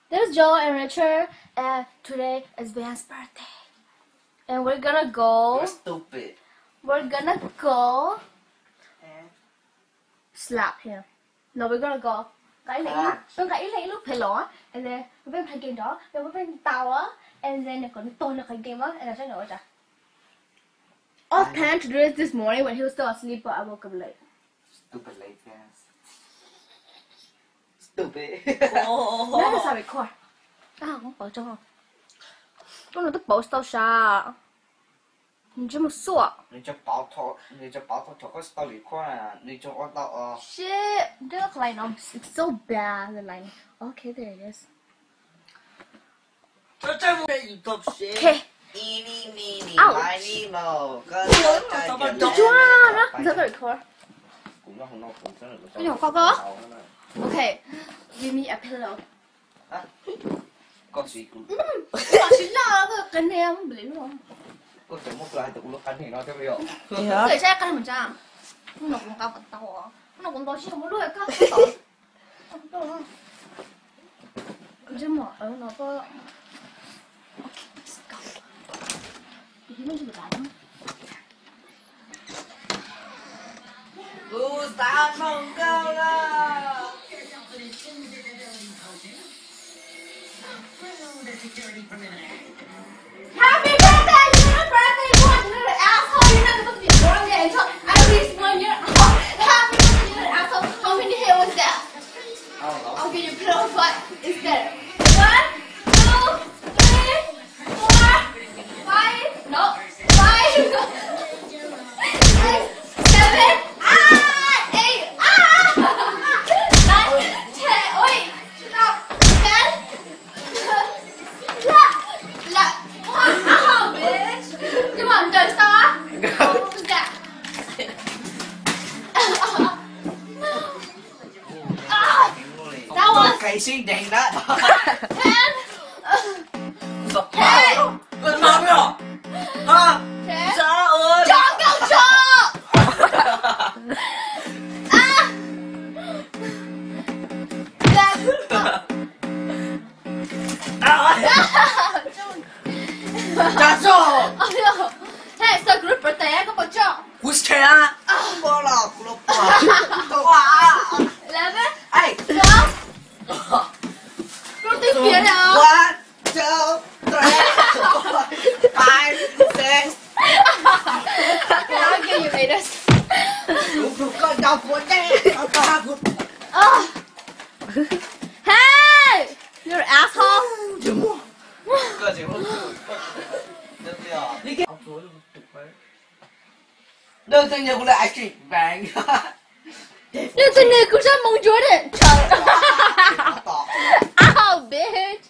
There's Joe and Richard, and today is Van's birthday. And we're gonna go. You're stupid. We're gonna go slap him. No, we're gonna go. And then we're gonna play game dog. Then we're playing tower. And then we're gonna turn the game on. And I know it. I was planning to do it this morning when he was still asleep, but I woke up late. Stupid late, yes. Stupid. Đó là sao bị coi? Không bỏ trong không? Con nó tức bỏ sao sao? Mình chỉ một số. 你就包头个 story 看，你就按到哦。 Shit, this line it's so bad. The line. Okay, there it is. 这这不是一top shit。 Okay. 伊尼米尼来尼莫，跟着在原来。Đó, rất là cool. Cũng nó không nó cũng rất là. Cái nhỏ con có. Okay, give me a pillow. Hả? Con gì cũng. Con chỉ là cái cân em không biết luôn. Con chỉ một lại tụi nó cắn thì nó thế bây giờ. Người cha cân 100. Nó cũng cao cả tao à. Nó cũng to chứ không có đuôi cao. Chứ mà ở nó có. Okay, let's go. Thì nó chỉ được cái. Sa mong cao la. Happy birthday, little birthday boy, you little asshole! You're not supposed to be born yet until at least 1 year old. Happy birthday, you little asshole! How many hit was that? I'll give you a pillow fight instead. 1, 2, 3, 4, 5. No, 5, 6, 7. 开心点的。Hey! 我妈没有。啊？啥鹅？长高手！加重！哎呦 ！Hey, it's a group birthday, có một triệu. 不是啊！过了，过了，哇！ 11. 哎。 Rút tiếp phía nào. 1, 2, 3, 4, 5, 6. I'll give you later. Con đau cuốn đấy. Hey! You're an asshole. Cơ gì không? Đơn tình cũng là ai chị vàng. Đơn tình này cũng rất mong chúa đấy. Trời. Ow, bitch.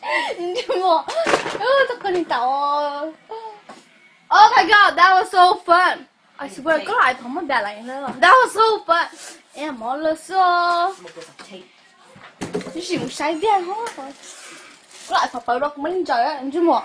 Oh my god, that was so fun. I swear, có lại không có bad lại nữa. That was so fun. Em mất了số. Chỉ một sai đen hết rồi. Có lại phải đâu cũng mấy trời á, chứ mà.